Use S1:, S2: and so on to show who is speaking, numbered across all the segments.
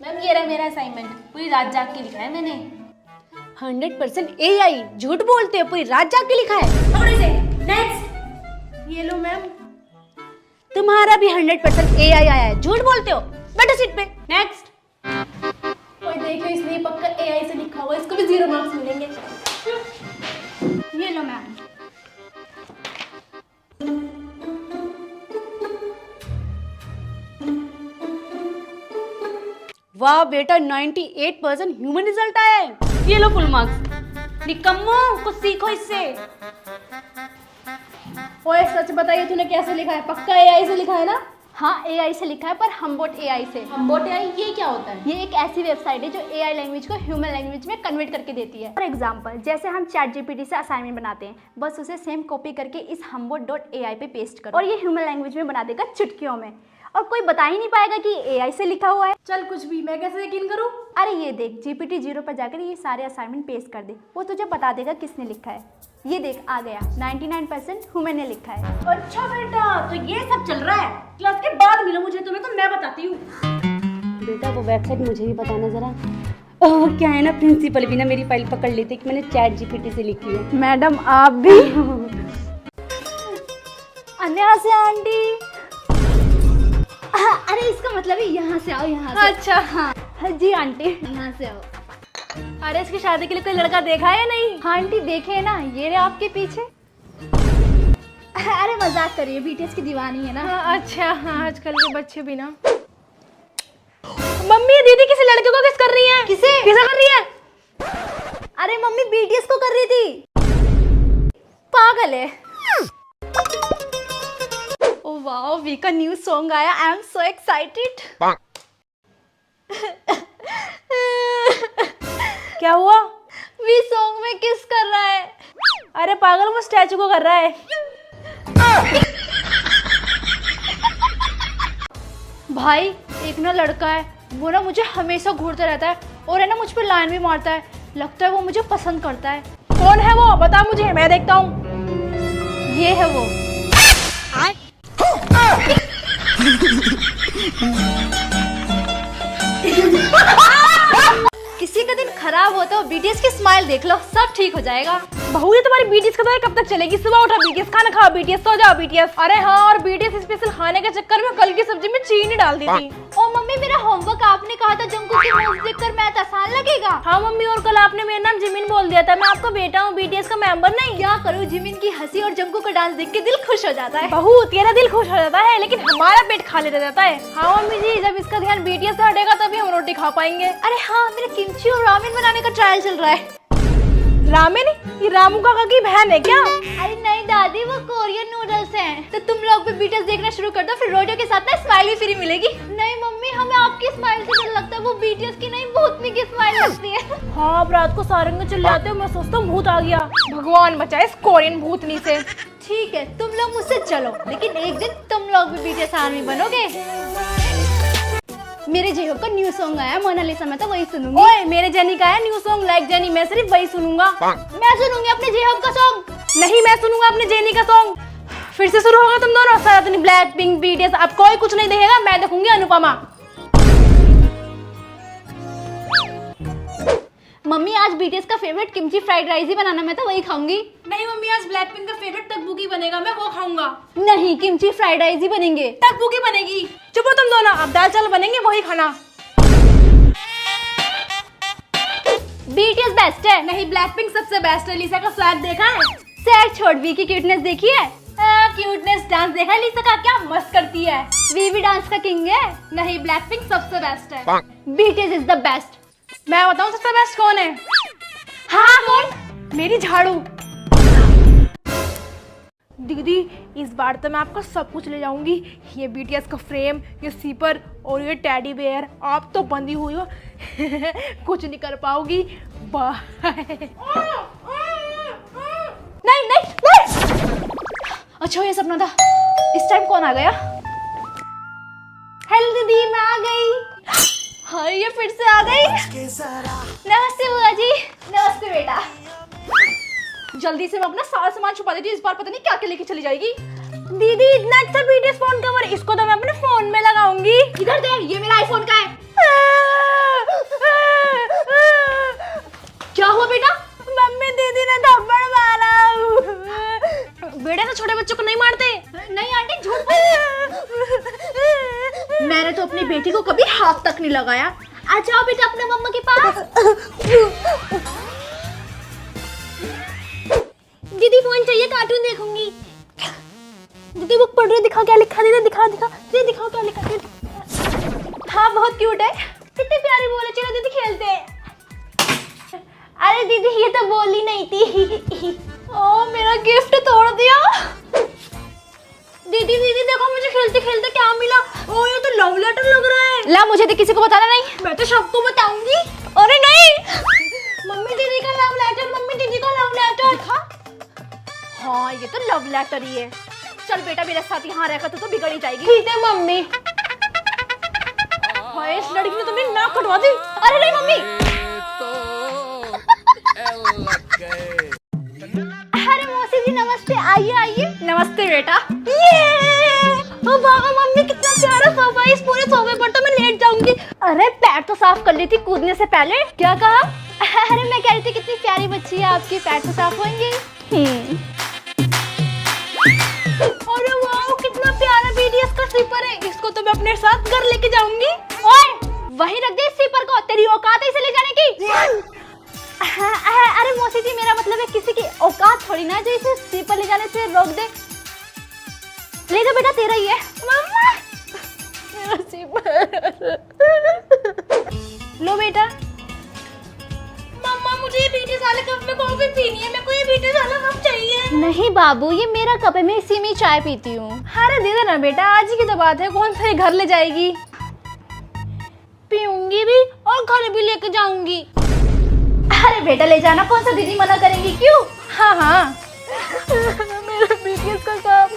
S1: Ma'am ये रहा मेरा असाइनमेंट, पूरी रात जाग के लिखा है मैंने।
S2: 100% AI, झूठ बोलते हो, पूरी रात जाग के लिखा है।
S1: थोड़ी से नेक्स्ट। ये लो मैम।
S2: तुम्हारा भी 100% AI आया है, झूठ बोलते हो। बैठो सीट पे। नेक्स्ट।
S1: कोई देख लो, इसलिए पक्का AI से लिखा हुआ है, इसको भी 0 मार्क्स मिलेंगे।
S2: ये लो मैम। वाह बेटा, 98% ह्यूमन रिजल्ट आया है। ये लो फुल मार्क्स। निकम्मो, कुछ सीखो इससे।
S1: ओए सच बताइए, तूने कैसे लिखा है? पक्का AI से लिखा है ना?
S3: हाँ AI से लिखा है, पर हमबोट AI से।
S1: हमबोट AI ये क्या होता है?
S3: ये एक ऐसी वेबसाइट है जो AI लैंग्वेज को ह्यूमन लैंग्वेज में कन्वर्ट करके देती है। फॉर एग्जांपल, जैसे हम ChatGPT से असाइनमेंट बनाते हैं, बस उसे सेम कॉपी करके इस हमबोट.ai पे पेस्ट करो और ये ह्यूमन लैंग्वेज में बना देगा चुटकियों में, और कोई बता ही नहीं पाएगा कि AI से लिखा हुआ है।
S1: चल कुछ भी, मैं कैसे यकीन करूं?
S3: अरे ये देख, GPT 0 पर जाकर ये सारे असाइनमेंट पेस्ट कर दे, वो तुझे बता देगा किसने लिखा है। ये देख आ गया, 99% ह्यूमन ने लिखा है।
S2: अच्छा बेटा, तो ये सब चल रहा है। क्लास के बाद मिलो मुझे, तुम्हें तो मैं बताती हूँ। बेटा वो वेबसाइट मुझे भी बताना जरा। ओह क्या है ना, प्रिंसिपल भी ना मेरी फाइल पकड़ लेते कि मैंने ChatGPT से लिखी है।
S3: मैडम आप भी। अन्य से आंटी। अरे इसका मतलब है यहाँ से आओ, यहाँ से।
S2: अच्छा
S3: हाँ जी आंटी, यहाँ से आओ।
S2: अरे इसकी शादी के लिए कोई लड़का देखा है या नहीं?
S3: हाँ आंटी देखे ना, ये रहे आपके पीछे। अरे मजाक करिए, BTS की दीवानी है ना।
S2: हाँ, अच्छा हाँ, आजकल के बच्चे भी ना। मम्मी दीदी किसी लड़के को किस कर रही है?
S3: किसे
S2: कर रही है?
S3: अरे मम्मी BTS को कर रही थी, पागल है। ओ वाओ, वी का न्यू सॉन्ग आया, आई एम सो एक्साइटेड।
S2: क्या हुआ?
S3: वी सॉन्ग में किस कर रहा है।
S2: अरे पागल, वो स्टैचू को कर रहा है।
S3: भाई एक ना लड़का है, वो ना मुझे हमेशा घूरता रहता है और है ना मुझ पर लाइन भी मारता है, लगता है वो मुझे पसंद करता है।
S2: कौन है वो? बता मुझे, मैं देखता हूँ।
S3: ये है वो। किसी का दिन खराब होता है, BTS की स्माइल देख लो, सब ठीक हो जाएगा।
S2: बहू ये तुम्हारी BTS का दौर कब तक चलेगी? सुबह उठा BTS, खाना खाओ BTS, सो जाओ BTS। अरे हाँ, और BTS स्पेशल खाने के चक्कर में कल की सब्जी में चीनी डाल दी थी।
S3: ओ मम्मी, मेरा होमवर्क आपने कहा था जंगकुक की मूवी देखकर मैथ आसान लगेगा।
S2: हाँ मम्मी, और कल आपने मेरा नाम जिमिन बोल दिया था। मैं आपका बेटा हूँ, BTS का मेंबर नहीं।
S3: क्या करूँ, जिमिन की हंसी और जंगकुक का डांस देख के दिल खुश हो जाता है।
S2: बहू तेरा दिल खुश हो जाता है, लेकिन हमारा पेट खाली रह जाता है। हाँ मम्मी जी, जब इसका ध्यान BTS से हटेगा तभी हम रोटी खा पाएंगे।
S3: अरे हाँ, मेरा किमची और रामेन बनाने का ट्रायल चल रहा है।
S2: रामेन? ये रामू काका की बहन है क्या?
S3: अरे नहीं दादी, वो कोरियन नूडल्स हैं। तो तुम लोग भी BTS देखना शुरू कर दो, फिर रोटियों के साथ ना स्माइल भी फ्री मिलेगी। नहीं मम्मी, हमें आपकी स्माइल से डर लगता है, वो BTS की नहीं भूतनी की स्माइल लगती है।
S2: हाँ, अब रात को सारंग चिल्लाते हो, मैं सोचता हूँ भूत आ गया। भगवान बचाए इस कोरियन भूतनी से।
S3: ठीक है, तुम लोग मुझसे चलो, लेकिन एक दिन तुम लोग भी BTS आर्मी बनोगे। मेरे जेहोब का न्यू सॉन्ग आया, मोनालिसा, मैं तो वही सुनूंगी।
S2: ओए मेरे जेनी का है न्यू सॉन्ग लाइक जेनी, मैं सिर्फ वही सुनूंगा।
S3: मैं सुनूंगी अपने जेहोब का सॉन्ग।
S2: नहीं, मैं सुनूंगा अपने जेनी का सॉन्ग। फिर से शुरू होगा तुम दोनों, साथ में ब्लैक पिंक BTS। अब कोई कुछ नहीं देखेगा, मैं देखूंगी अनुपमा।
S3: मम्मी आज BTS का फेवरेट किमची फ्राइड राइस ही बनाना, मैं तो वही खाऊंगी।
S2: नहीं मम्मी, आज ब्लैक पिंक का फेवरेट तकबूकी बनेगा, मैं वो खाऊंगा।
S3: नहीं, किमची फ्राइड राइस ही बनेंगे।
S2: तकबूकी बनेगी। चुप हो तुम दोनों, अब दाल चावल बनेंगे, वही खाना।
S3: BTS बेस्ट है।
S2: नहीं, ब्लैक पिंक सबसे बेस्ट है। लिसा का स्वैग देखा है?
S3: सैड छोड़, वी की क्यूटनेस देखी है?
S2: क्यूटनेस डांस देखा है लिसा का? क्या मस्त करती है।
S3: वी भी डांस का किंग है।
S2: नहीं, ब्लैक पिंक सबसे बेस्ट है।
S3: BTS is the best.
S2: मैं बताऊं सबसे बेस्ट कौन है?
S3: हाँ कौन?
S2: मेरी झाड़ू। दीदी इस बार तो मैं आपका सब कुछ ले जाऊंगी। ये BTS का फ्रेम, ये सीपर और ये टेडी बेयर। आप तो बंदी हुई हो। कुछ नहीं कर पाओगी। बाय।
S3: नहीं नहीं नहीं। अच्छा ये सपना था। इस टाइम कौन आ गया? हेलो दीदी, मैं आ गई। हाँ ये फिर से आ गई। नमस्ते बुआ जी। नमस्ते बेटा। जल्दी से मैं अपना सारा सामान छुपा देती हूँ, इस बार पता नहीं क्या क्या लेके चली जाएगी।
S2: दीदी इतना अच्छा BTS फोन कवर, इसको तो मैं अपने फोन में लगाऊंगी।
S3: इधर दे, ये मेरा आईफोन का है। दीदी को कभी हाथ तक नहीं लगाया। आ जाओ बेटा अपने मम्मा के पास। दीदी फोन चाहिए, कार्टून देखूंगी। दीदी बुक पढ़ रही, दिखा क्या लिखा। दीदी दिखा दीदी दिखाओ क्या लिखा। हाँ बहुत क्यूट है, कितनी प्यारी बोले। चलो दीदी खेलते हैं। अरे दीदी ये तो बोली नहीं थी। ओ मेरा गिफ्ट तोड़ दिया। दीदी दीदी देखो मुझे खेलते खेलते क्या मिला। ओ ये तो लव लेटर लग रहा है। ला मुझे तो किसी को बताना नहीं, मैं तो सबको बताऊंगी। अरे नहीं, मम्मी दीदी का लव लेटर, मम्मी दीदी का लव लेटर। हाँ ये तो लव लेटर ही है। चल बेटा मेरे साथ यहाँ रहकर तो बिगड़ ही जाएगी। ठीक है मम्मी। हाय इस लड़की ने तुम्हें नाक कटवा दी। अरे नहीं मम्मी। अरे मौसी जी नमस्ते, आइए आइए। नमस्ते बेटा। ये ओ वाह मम्मी कितना प्यारा सोफा है। इस पूरे सोफे पर तो मैं लेट जाऊंगी। अरे पैर तो साफ कर ली थी कूदने से पहले। क्या कहा? अरे मैं कह रही थी कितनी प्यारी बच्ची है आपकी, पैर तो साफ होंगे। अरे वाह कितना प्यारा BTS का स्लीपर है। इसको तो मैं अपने साथ घर लेके जाऊंगी। ओए वहीं रख दे इस स्लीपर को, तेरी औकात है इसे ले जाने की। अरे मौसी जी मेरा मतलब है किसी की औकात थोड़ी ना जो इसे स्लीपर ले जाने से रोक दे। ले जा बेटा तेरा ही है। मम्मा मेरा स्लीपर। लो बेटा। मम्मा मुझे ये BTS वाले कप में कॉफी पीनी है, मेरे को ये BTS वाला कप चाहिए। नहीं बाबू ये मेरा कप है, मैं इसी में चाय पीती हूँ। अरे दे देना बेटा, आज ही की तो बात है, कौन सा घर ले जाएगी। पीऊंगी भी और घर भी लेके जाऊंगी। अरे बेटा ले जाना, कौन सा दीदी मना करेंगी। क्यों? हाँ हाँ मेरा BTS का कप।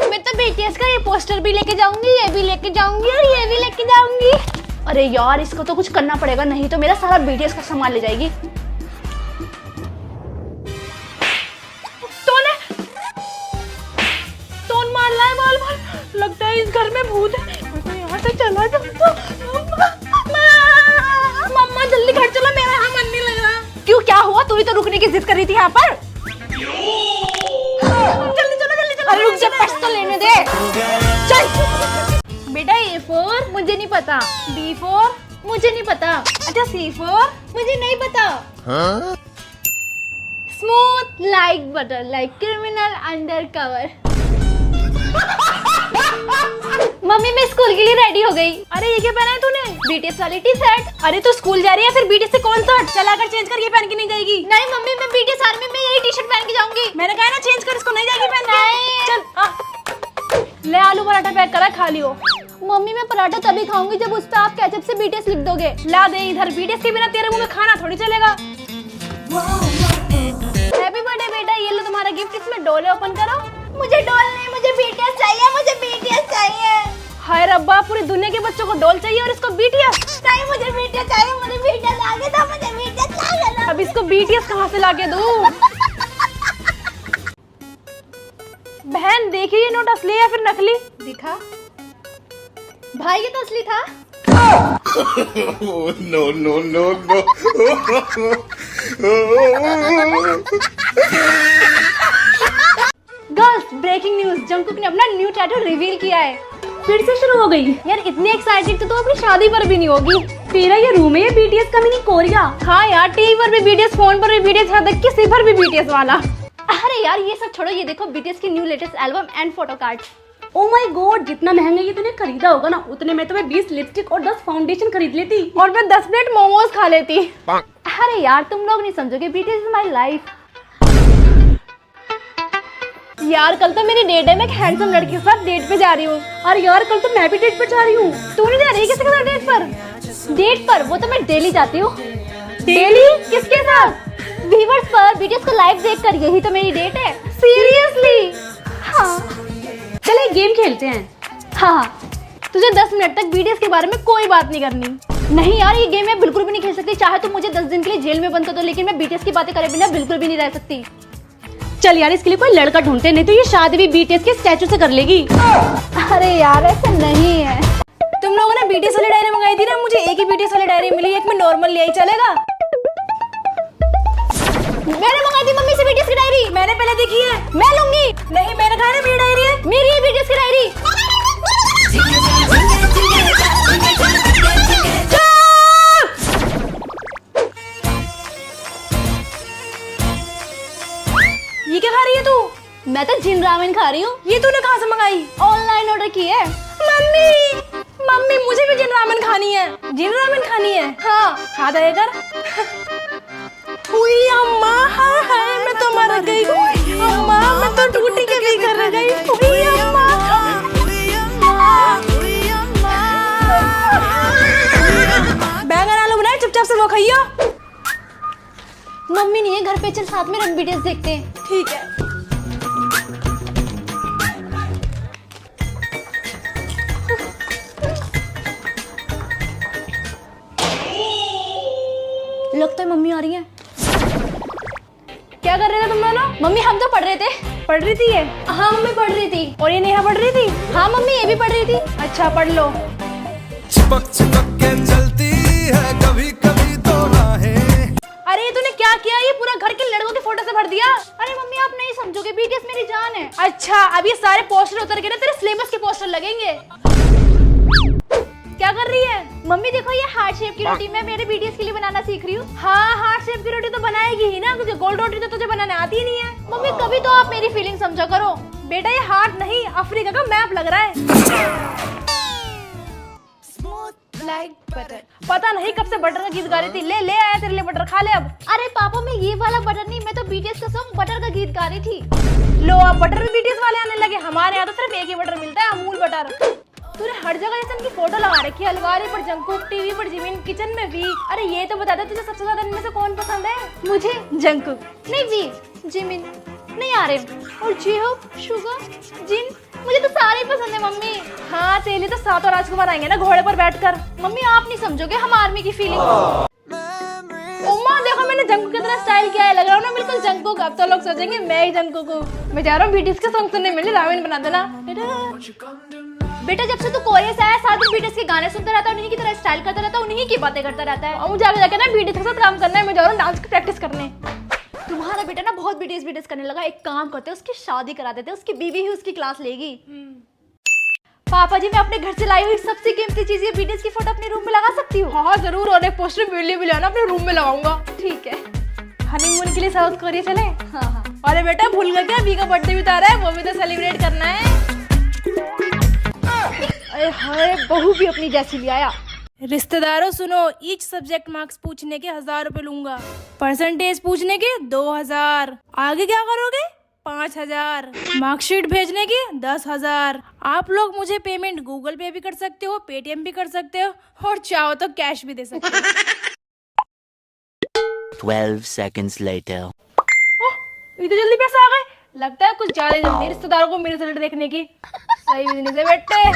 S3: मैं तो BTS का ये पोस्टर भी लेके जाऊंगी, ये भी लेके जाऊंगी और ये भी लेके जाऊंगी। अरे यार इसको तो कुछ करना पड़ेगा, नहीं तो मेरा सारा BTS का सामान ले जाएगी। टोन मार रहा है बाल बाल, लगता है इस घर में भूत है। मैं तो यहाँ से चला जाऊँ। मम्मा जल्दी घर चलो, मेरा यहाँ मन नहीं लग रहा। क्यों क्या हुआ? तू ही तो रुकने की जिद कर रही थी यहाँ पर। जल्दी चलो जल्दी चलो। अरे रुक जा, पर्स तो लेने दे। चल बेटा A4 मुझे नहीं पता, B4 मुझे नहीं पता, अच्छा C4 मुझे नहीं पता। Smooth like butter like criminal under cover. Mummy मैं स्कूल के लिए रेडी हो गई। अरे ये क्या पहना है तूने? BTS वाली टी-शर्ट। अरे तू स्कूल जा रही है फिर BTS से कौन सा चला कर चेंज कर, ये पहन के नहीं जाएगी। नहीं मम्मी मैं BTS आर्मी में यही टी-शर्ट पहन के जाऊंगी। मैंने कहा ना चेंज कर, इसको नहीं जाएगी पहन के। चल ले आलू पराठा पैक करा, खा लियो। मम्मी मैं पराठा तभी खाऊंगी जब उस पे आप केचप से BTS लिख दोगे। ला दे इधर, BTS के बिना तेरे मुंह में खाना थोड़ी चलेगा। हैप्पी बर्थडे बेटा, ये लो तुम्हारा गिफ्ट, इसमें डोले ओपन करो। मुझे डॉल नहीं, मुझे BTS चाहिए, मुझे BTS चाहिए। हाय रब्बा पूरी दुनिया के बच्चों को डॉल चाहिए और इसको BTS नहीं। मुझे BTS चाहिए, मुझे BTS लाके दो, मुझे BTS लाके दो। अब इसको BTS कहाँ से लाके दूं? बहन देखिए ये नोट असली है फिर नकली? दिखा भाई ये तो असली था।
S4: no, no, no, no.
S3: Girls breaking news, Jungkook ने अपना न्यू टैटू रिवील किया है। फिर से शुरू हो गई यार, इतनी एक्साइटेड तो अपनी शादी पर भी नहीं होगी। तेरा ये रूम है, ये BTS का मिनी कोरिया। हाँ यार टीवी पर भी BTS, फोन पर भी BTS, यहाँ तक किसी पर भी BTS वाला। अरे यार ये सब छोड़ो, ये देखो BTS की new latest album and photo card. Oh my God जितना महंगा ये तूने खरीदा होगा ना, उतने में तो मैं 20 लिपस्टिक और 10 फाउंडेशन खरीद लेती और मैं 10 प्लेट मोमोज खा लेती। अरे यार तुम लोग नहीं समझोगे, BTS इज माय लाइफ। यार कल तो मेरी डेट है, मैं एक हैंडसम लड़की के साथ डेट पे जा रही हूँ। और यार कल तो मैं भी डेट पे जा रही हूँ। तू नहीं जा रही किसके साथ डेट पर? डेट पर वो तो मैं डेली जाती हूँ। डेली किसके साथ? व्यूअर्स पर BTS को लाइव देखकर, यही तो मेरी डेट है। सीरियसली? हाँ
S2: चले गेम खेलते हैं।
S3: हाँ तुझे 10 मिनट तक BTS के बारे में कोई बात नहीं करनी। नहीं यार ये गेम मैं बिल्कुल भी नहीं खेल सकती, चाहे तो मुझे 10 दिन के लिए जेल में बंद कर दो, लेकिन मैं BTS की बातें करे बिना बिल्कुल भी नहीं रह सकती।
S2: चल यार इसके लिए कोई लड़का ढूंढते, नहीं तो ये शादी भी BTS के स्टैचू से कर लेगी।
S3: अरे यार ऐसा नहीं है।
S1: तुम लोगों ने BTS वाली डायरी मंगाई थी ना, मुझे एक ही BTS वाली डायरी मिली, एक में नॉर्मल ले आई, चलेगा?
S3: मैंने मंगाई थी मम्मी से BTS की डायरी,
S1: मैंने पहले देखी है।
S3: मैं लूंगी।
S1: नहीं मैंने कहा ना मेरी डायरी है।
S3: मेरी BTS की डायरी। मैं तो जिन रामेन खा रही हूँ।
S1: ये तूने कहाँ से मंगाई?
S3: ऑनलाइन ऑर्डर की है।
S1: मम्मी मम्मी मुझे भी जिन रामेन खानी है। जिन रामेन खानी है? हाँ खा दे कर। हुई अम्मा, हाय हाय मैं तो मर गई। अम्मा मैं तो टूटी के भी कर गई। हुई अम्मा। बैंगन आलू बनाए, चुपचाप से वो खाइयो।
S3: मम्मी नहीं है घर पे, चल साथ में रन बीटीएस देखते हैं।
S1: ठीक है।
S3: लगता है मम्मी आ रही है।
S1: क्या कर रहे थे तुम दोनों?
S3: मम्मी हम तो पढ़ रहे थे।
S1: पढ़ रही थी ये?
S3: हाँ मम्मी पढ़ रही थी।
S1: और ये नेहा पढ़ रही थी?
S3: हाँ मम्मी ये भी पढ़ रही थी।
S1: अच्छा पढ़ लो।
S4: चिपक चिपक के चलती है कभी कभी तो राहें।
S1: अरे ये तूने क्या किया? ये पूरा घर के लड़कों के फोटो से भर दिया।
S3: अरे मम्मी आप नहीं समझोगे, बीटीएस मेरी जान है।
S1: अच्छा अब ये सारे पोस्टर उतर के ना तेरे सिलेबस के पोस्टर लगेंगे। क्या कर रही है?
S3: मम्मी देखो ये हार्ट शेप की रोटी मैं मेरे बीटीएस के लिए बनाना सीख रही हूँ।
S1: हाँ हार्ट शेप की रोटी तो बनाएगी ही ना, तुझे गोल रोटी तो तुझे बनाने आती ही नहीं है।
S3: मम्मी कभी तो आप मेरी फीलिंग समझा करो।
S1: बेटा ये हार्ट नहीं अफ्रीका का मैप लग रहा है। Like butter. पता नहीं कब से बटर का गीत गा रही थी। ले ले आया तेरे लिए बटर, खा ले अब।
S3: अरे पापा मैं ये वाला बटर नहीं, मैं तो बीटीएस का सॉन्ग बटर का गीत गा रही थी।
S1: लो अब बटर भी बीटीएस वाले आने लगे। हमारे यहाँ तो सिर्फ एक ही बटर मिलता है, अमूल बटर। तूने हर जगह जैसे इनकी फोटो लगा रखी है, अलमारी पर जंकुक, टीवी पर जिमिन, किचन में वी। अरे ये तो बता दे तुझे सबसे ज्यादा इनमें से कौन पसंद है?
S3: मुझे
S1: जंकुक।
S3: नहीं, वी, जिमिन नहीं आ रहे, और जेहोप, शुगर, जिन, मुझे तो सारे ही पसंद है मम्मी।
S1: हाँ तेरे लिए तो सातों राजकुमार आएंगे ना घोड़े पर बैठकर।
S3: मम्मी आप नहीं समझोगे हम आर्मी की फीलिंग।
S1: उम्मा देखो मैंने जंकुक की तरह स्टाइल किया है, लग रहा हूँ ना बिल्कुल जंकुक। अब तो लोग सोचेंगे मैं ही जंकुक हूँ। मैं जा रहा हूँ बीटीएस के सॉन्ग सुनने, मिले रामेन बना देना।
S3: बेटा जब से तू कोरिया से आया साथ में बीटीएस के गाने सुनता रहता है, उन्हीं की तरह स्टाइल करता रहता है, उन्हीं की बातें करता रहता है।
S1: और मुझे आगे जाके ना बीटीएस के साथ काम करना है। मैं जा रहा हूँ डांस की प्रैक्टिस करने।
S3: तुम्हारा बेटा ना बहुत बीटीएस करने लगा। एक काम करते हैं उसकी शादी करा देते हैं, उसकी बीवी ही उसकी क्लास लेगी। पापा जी मैं अपने घर से लाई हुई सबसे कीमती चीज ये बीटीएस की फोटो अपने रूम में लगा सकती हूँ?
S1: हाँ जरूर, और एक पोस्टर वीडियो भी लाना, अपने रूम में लगाऊंगा।
S3: ठीक है।
S1: हनीमून के लिए साउथ कोरिया चले?
S3: हाँ हाँ।
S1: अरे बेटा भूल गया क्या, बी का बर्थडे भी तो आ रहा है, वो भी तो सेलिब्रेट करना है। अरे हाय बहू भी अपनी जैसी ले आया। रिश्तेदारों सुनो, ईच सब्जेक्ट मार्क्स पूछने के 1000 रुपए लूंगा, परसेंटेज पूछने के 2000, आगे क्या करोगे 5000, मार्कशीट भेजने की 10,000। आप लोग मुझे पेमेंट गूगल पे भी कर सकते हो, पेटीएम भी कर सकते हो, और चाहो तो कैश भी दे सकते हो।
S5: 12 seconds later.
S1: इतनी जल्दी पैसे आ गए? लगता है कुछ ज्यादा जल्दी रिश्तेदारों को मेरे रिजल्ट देखने की। सही बिजनेस है बेटे।